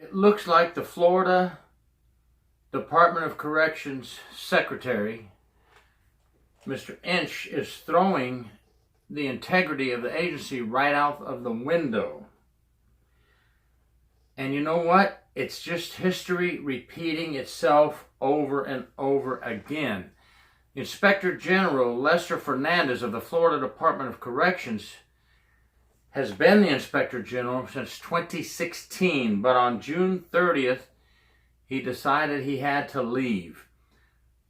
It looks like the Florida Department of Corrections Secretary, Mr. Inch, is throwing the integrity of the agency right out of the window. And you know what? It's just history repeating itself over and over again. Inspector General Lester Fernandez of the Florida Department of Corrections has been the Inspector General since 2016, but on June 30th, he decided he had to leave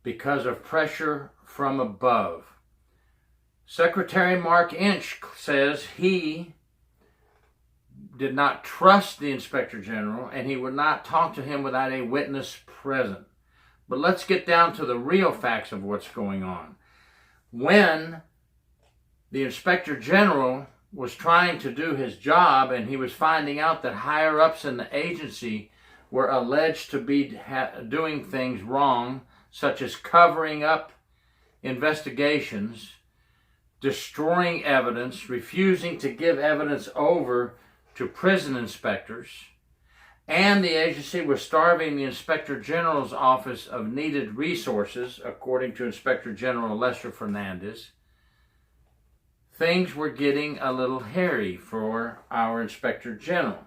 because of pressure from above. Secretary Mark Inch says he did not trust the Inspector General and he would not talk to him without a witness present. But let's get down to the real facts of what's going on. When the Inspector General was trying to do his job and he was finding out that higher-ups in the agency were alleged to be doing things wrong, such as covering up investigations, destroying evidence, refusing to give evidence over to prison inspectors, and the agency was starving the Inspector General's office of needed resources, according to Inspector General Lester Fernandez, things were getting a little hairy for our Inspector General.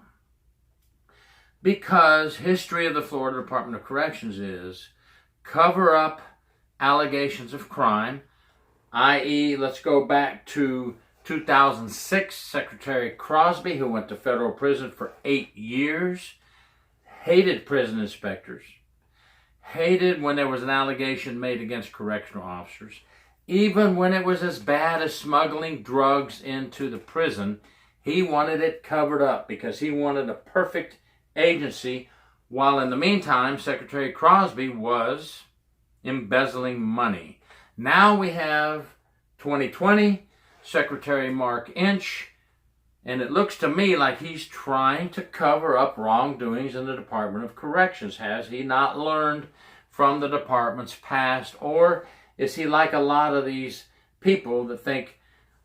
Because history of the Florida Department of Corrections is cover up allegations of crime, i.e., let's go back to 2006, Secretary Crosby, who went to federal prison for 8 years, hated prison inspectors, hated when there was an allegation made against correctional officers, even when it was as bad as smuggling drugs into the prison. He wanted it covered up because he wanted a perfect agency, while in the meantime, Secretary Crosby was embezzling money. Now we have 2020, Secretary Mark Inch, and it looks to me like he's trying to cover up wrongdoings in the Department of Corrections. Has he not learned from the department's past, or is he like a lot of these people that think,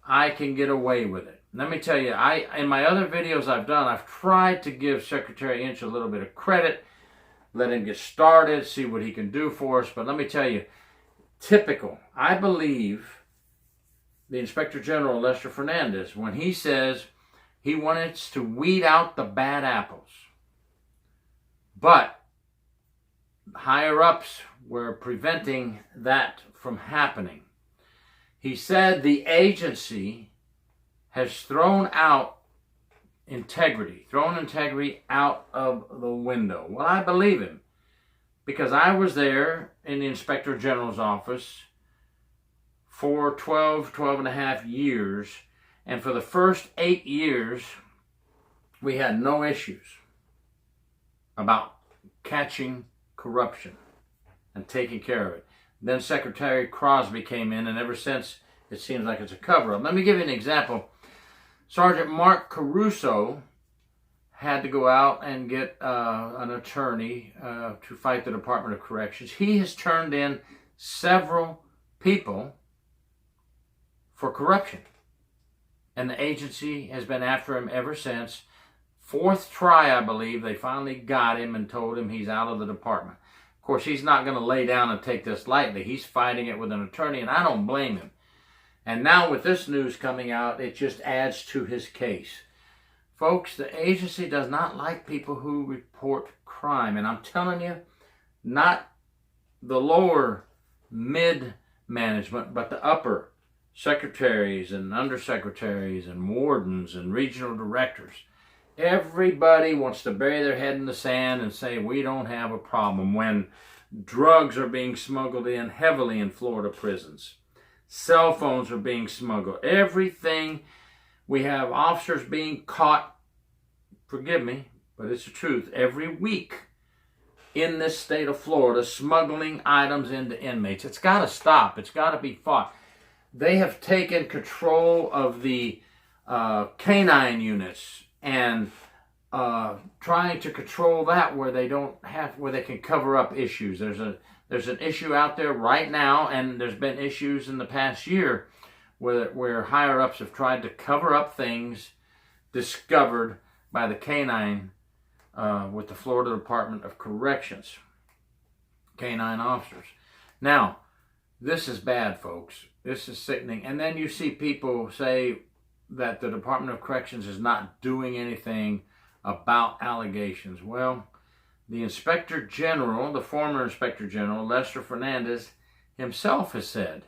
I can get away with it? Let me tell you, in my other videos I've done, I've tried to give Secretary Inch a little bit of credit, let him get started, see what he can do for us. But let me tell you, typical. I believe the Inspector General, Lester Fernandez, when he says he wants to weed out the bad apples. But higher-ups were preventing that from happening. He said the agency has thrown integrity out of the window. Well, I believe him, because I was there in the Inspector General's office for 12 and a half years, and for the first 8 years, we had no issues about catching corruption and taking care of it. Then Secretary Crosby came in, and ever since, it seems like it's a cover-up. Let me give you an example. Sergeant Mark Caruso had to go out and get an attorney to fight the Department of Corrections. He has turned in several people for corruption, and the agency has been after him ever since. Fourth try, I believe, they finally got him and told him he's out of the department. Of course, he's not going to lay down and take this lightly. He's fighting it with an attorney, and I don't blame him. And now with this news coming out, it just adds to his case. Folks, the agency does not like people who report crime. And I'm telling you, not the lower mid-management, but the upper secretaries and undersecretaries and wardens and regional directors. Everybody wants to bury their head in the sand and say, we don't have a problem, when drugs are being smuggled in heavily in Florida prisons. Cell phones are being smuggled. Everything. We have officers being caught, forgive me, but it's the truth, every week in this state of Florida, smuggling items into inmates. It's got to stop. It's got to be fought. They have taken control of the canine units and trying to control that where they can cover up issues. There's an issue out there right now, and there's been issues in the past year where higher-ups have tried to cover up things discovered by the canine with the Florida Department of Corrections, canine officers. Now, this is bad, folks. This is sickening. And then you see people say that the Department of Corrections is not doing anything about allegations. Well, the Inspector General, the former Inspector General, Lester Fernandez, himself has said,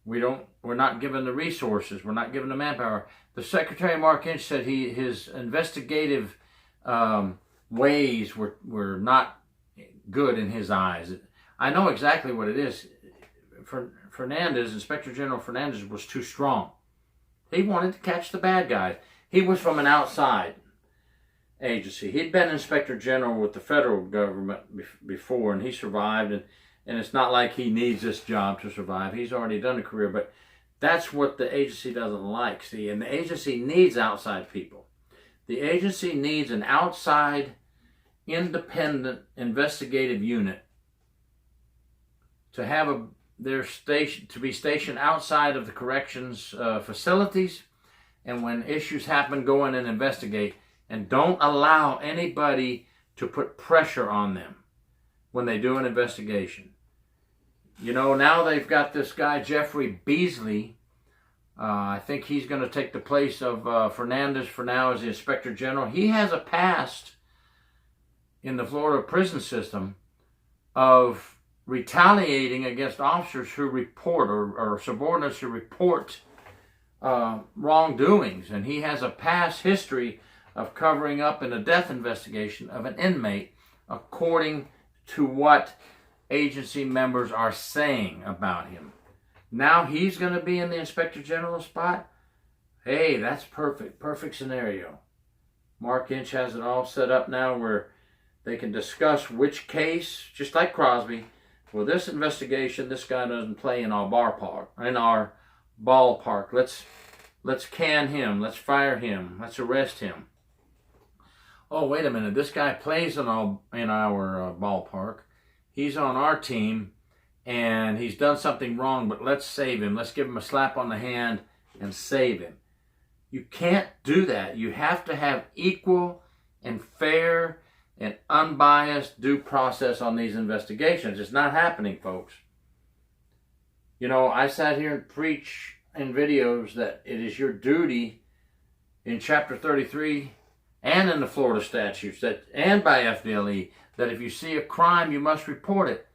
we're not given the resources, we're not given the manpower. The Secretary, Mark Inch, said his investigative ways were not good in his eyes. I know exactly what it is. Fernandez, Inspector General Fernandez, was too strong. He wanted to catch the bad guys. He was from an outside agency. He'd been Inspector General with the federal government before, and he survived. And it's not like he needs this job to survive. He's already done a career, but that's what the agency doesn't like. See, and the agency needs outside people. The agency needs an outside, independent investigative unit to have to be stationed outside of the corrections facilities, and when issues happen, go in and investigate, and don't allow anybody to put pressure on them when they do an investigation. You know, now they've got this guy, Jeffrey Beasley. I think he's going to take the place of Fernandez for now as the Inspector General. He has a past in the Florida prison system of retaliating against officers who report or subordinates who report wrongdoings. And he has a past history of covering up in a death investigation of an inmate, according to what agency members are saying about him. Now he's going to be in the Inspector General spot. Hey, that's perfect scenario. Mark Inch has it all set up now where they can discuss which case, just like Crosby. Well, this investigation, this guy doesn't play in our ballpark. Let's can him. Let's fire him. Let's arrest him. Oh, wait a minute. This guy plays in our ballpark. He's on our team, and he's done something wrong, but let's save him. Let's give him a slap on the hand and save him. You can't do that. You have to have equal and fair and unbiased due process on these investigations. It's not happening, folks. You know, I sat here and preach in videos that it is your duty in Chapter 33 and in the Florida statutes and by FDLE that if you see a crime, you must report it.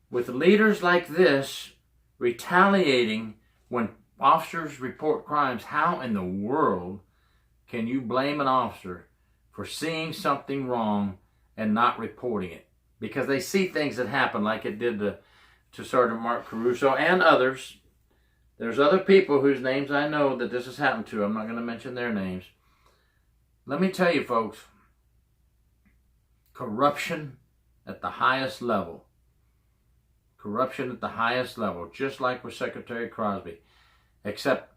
With leaders like this retaliating when officers report crimes, how in the world can you blame an officer for seeing something wrong and not reporting it? Because they see things that happen like it did to Sergeant Mark Caruso and others. There's other people whose names I know that this has happened to. I'm not going to mention their names. Let me tell you, folks, corruption at the highest level. Corruption at the highest level, just like with Secretary Crosby. Except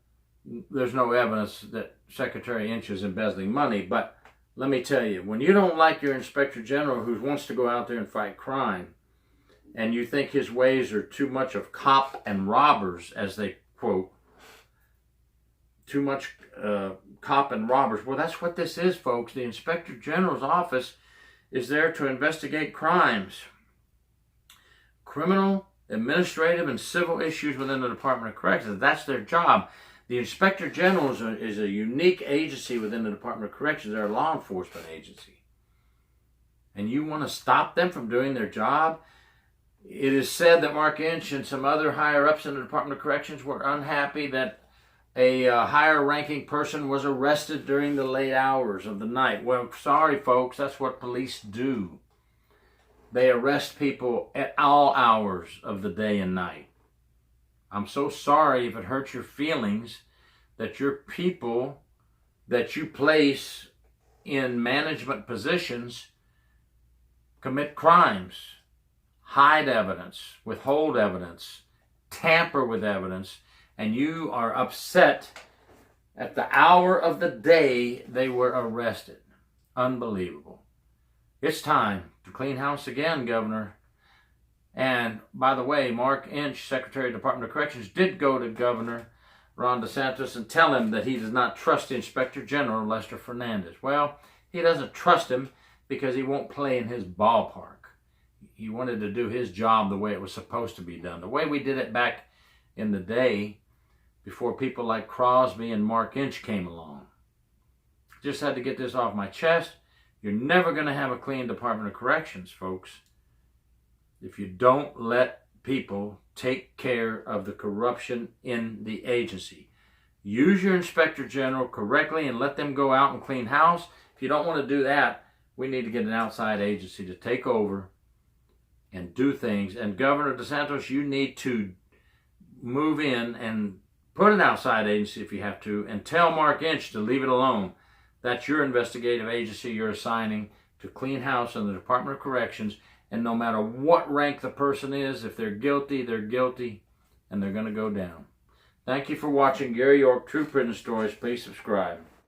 there's no evidence that Secretary Inch is embezzling money. But let me tell you, when you don't like your Inspector General who wants to go out there and fight crime, and you think his ways are too much of cop and robbers, as they quote, too much cop and robbers. Well, that's what this is, folks. The Inspector General's office is there to investigate crimes. Criminal, administrative, and civil issues within the Department of Corrections. That's their job. The Inspector General is a unique agency within the Department of Corrections. They're a law enforcement agency. And you want to stop them from doing their job? It is said that Mark Inch and some other higher-ups in the Department of Corrections were unhappy that a higher-ranking person was arrested during the late hours of the night. Well, sorry, folks, that's what police do. They arrest people at all hours of the day and night. I'm so sorry if it hurts your feelings that your people that you place in management positions commit crimes, hide evidence, withhold evidence, tamper with evidence, and you are upset at the hour of the day they were arrested. Unbelievable. It's time to clean house again, Governor. And by the way, Mark Inch, Secretary of the Department of Corrections, did go to Governor Ron DeSantis and tell him that he does not trust the Inspector General, Lester Fernandez. Well, He doesn't trust him because he won't play in his ballpark. He wanted to do his job the way it was supposed to be done. The way we did it back in the day before people like Crosby and Mark Inch came along. Just had to get this off my chest. You're never going to have a clean Department of Corrections, folks, if you don't let people take care of the corruption in the agency. Use your Inspector General correctly and let them go out and clean house. If you don't want to do that, we need to get an outside agency to take over and do things. And Governor DeSantis, you need to move in and put an outside agency if you have to, and tell Mark Inch to leave it alone. That's your investigative agency you're assigning to clean house in the Department of Corrections. And no matter what rank the person is, if they're guilty, and they're going to go down. Thank you for watching Gary York True Prison Stories. Please subscribe.